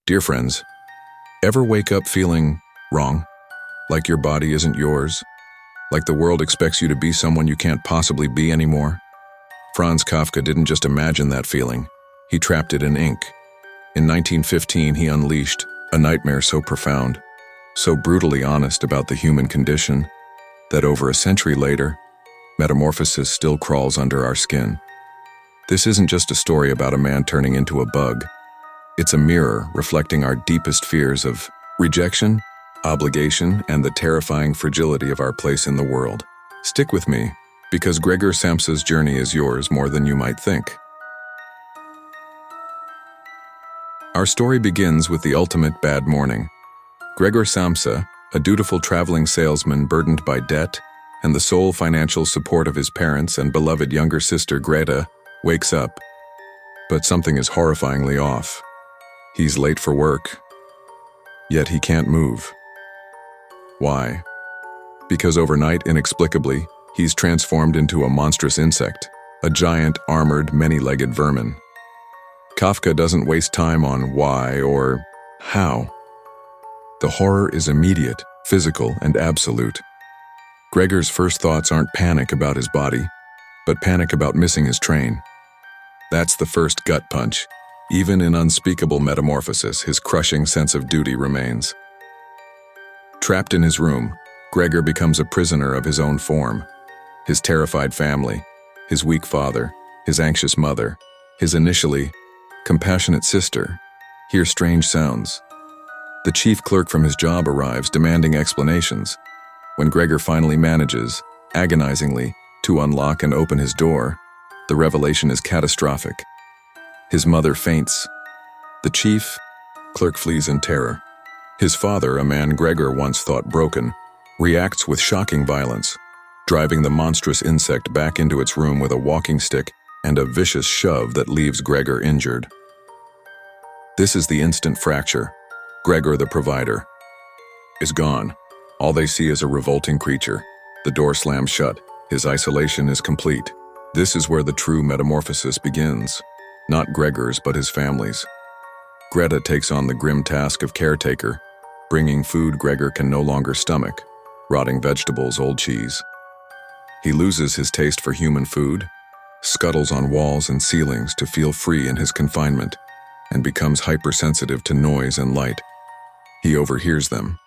Dear friends, ever wake up feeling wrong? Like your body isn't yours? Like the world expects you to be someone you can't possibly be anymore? Franz Kafka didn't just imagine that feeling, he trapped it in ink. In 1915, he unleashed a nightmare so profound, so brutally honest about the human condition, that over a century later, Metamorphosis still crawls under our skin. This isn't just a story about a man turning into a bug. It's a mirror reflecting our deepest fears of rejection, obligation, and the terrifying fragility of our place in the world. Stick with me, because Gregor Samsa's journey is yours more than you might think. Our story begins with the ultimate bad morning. Gregor Samsa, a dutiful traveling salesman burdened by debt and the sole financial support of his parents and beloved younger sister Greta, wakes up. But something is horrifyingly off. He's late for work, yet he can't move. Why? Because overnight, inexplicably, he's transformed into a monstrous insect, a giant, armored, many-legged vermin. Kafka doesn't waste time on why or how. The horror is immediate, physical, and absolute. Gregor's first thoughts aren't panic about his body, but panic about missing his train. That's the first gut punch. Even in unspeakable metamorphosis, his crushing sense of duty remains. Trapped in his room, Gregor becomes a prisoner of his own form. His terrified family, his weak father, his anxious mother, his initially compassionate sister, hear strange sounds. The chief clerk from his job arrives, demanding explanations. When Gregor finally manages, agonizingly, to unlock and open his door, the revelation is catastrophic. His mother faints. The chief clerk flees in terror. His father, a man Gregor once thought broken, reacts with shocking violence, driving the monstrous insect back into its room with a walking stick and a vicious shove that leaves Gregor injured. This is the instant fracture. Gregor, the provider, is gone. All they see is a revolting creature. The door slams shut. His isolation is complete. This is where the true metamorphosis begins. Not Gregor's, but his family's. Greta takes on the grim task of caretaker, bringing food Gregor can no longer stomach, rotting vegetables, old cheese. He loses his taste for human food, scuttles on walls and ceilings to feel free in his confinement, and becomes hypersensitive to noise and light. He overhears them,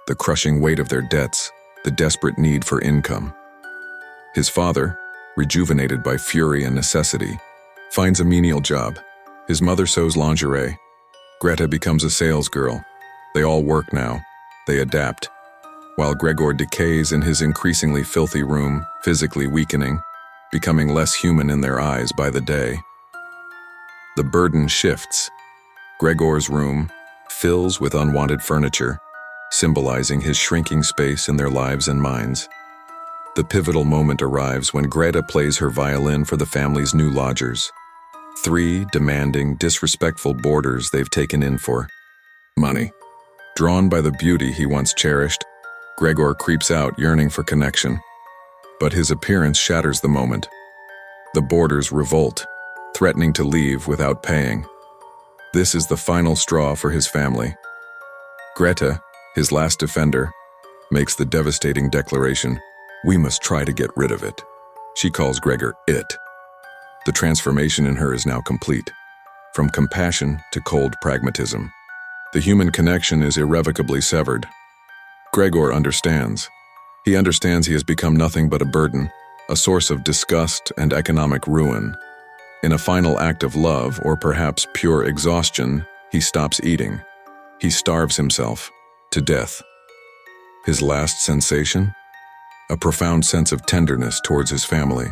the crushing weight of their debts, the desperate need for income. His father, rejuvenated by fury and necessity, finds a menial job. His mother sews lingerie. Greta becomes a salesgirl. They all work now. They adapt. While Gregor decays in his increasingly filthy room, physically weakening, becoming less human in their eyes by the day. The burden shifts. Gregor's room fills with unwanted furniture, symbolizing his shrinking space in their lives and minds. The pivotal moment arrives when Greta plays her violin for the family's new lodgers. 3 demanding, disrespectful boarders they've taken in for money. Drawn by the beauty he once cherished, Gregor creeps out, yearning for connection. But his appearance shatters the moment. The boarders revolt, threatening to leave without paying. This is the final straw for his family. Greta, his last defender, makes the devastating declaration, "We must try to get rid of it." She calls Gregor it. The transformation in her is now complete. From compassion to cold pragmatism. The human connection is irrevocably severed. Gregor understands. He understands he has become nothing but a burden, a source of disgust and economic ruin. In a final act of love, or perhaps pure exhaustion, he stops eating. He starves himself to death. His last sensation? A profound sense of tenderness towards his family.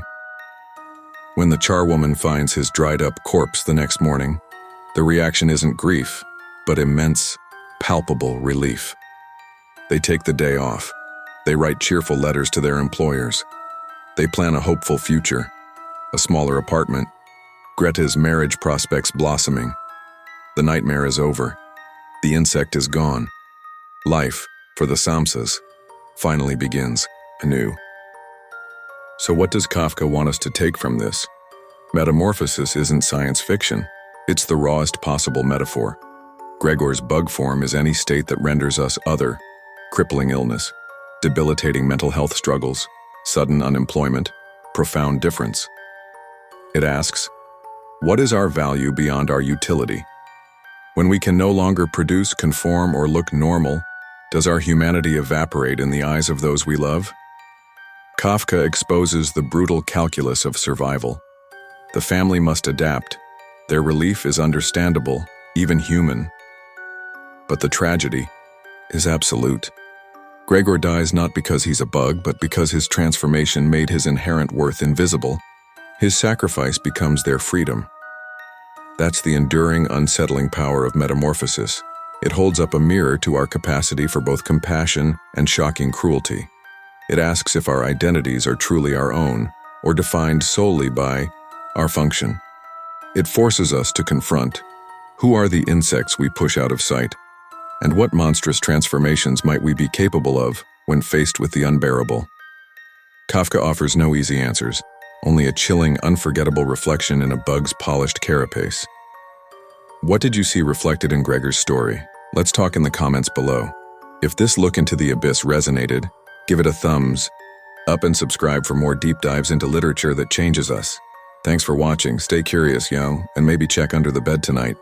When the charwoman finds his dried-up corpse the next morning, the reaction isn't grief, but immense, palpable relief. They take the day off. They write cheerful letters to their employers. They plan a hopeful future, a smaller apartment, Greta's marriage prospects blossoming. The nightmare is over. The insect is gone. Life, for the Samsas, finally begins anew. So what does Kafka want us to take from this? Metamorphosis isn't science fiction. It's the rawest possible metaphor. Gregor's bug form is any state that renders us other, crippling illness, debilitating mental health struggles, sudden unemployment, profound difference. It asks, what is our value beyond our utility? When we can no longer produce, conform, or look normal, does our humanity evaporate in the eyes of those we love? Kafka exposes the brutal calculus of survival. The family must adapt. Their relief is understandable, even human. But the tragedy is absolute. Gregor dies not because he's a bug, but because his transformation made his inherent worth invisible. His sacrifice becomes their freedom. That's the enduring, unsettling power of metamorphosis. It holds up a mirror to our capacity for both compassion and shocking cruelty. It asks if our identities are truly our own, or defined solely by our function. It forces us to confront, who are the insects we push out of sight? And what monstrous transformations might we be capable of when faced with the unbearable? Kafka offers no easy answers, only a chilling, unforgettable reflection in a bug's polished carapace. What did you see reflected in Gregor's story? Let's talk in the comments below. If this look into the abyss resonated, give it a thumbs up and subscribe for more deep dives into literature that changes us. Thanks for watching. Stay curious, and maybe check under the bed tonight.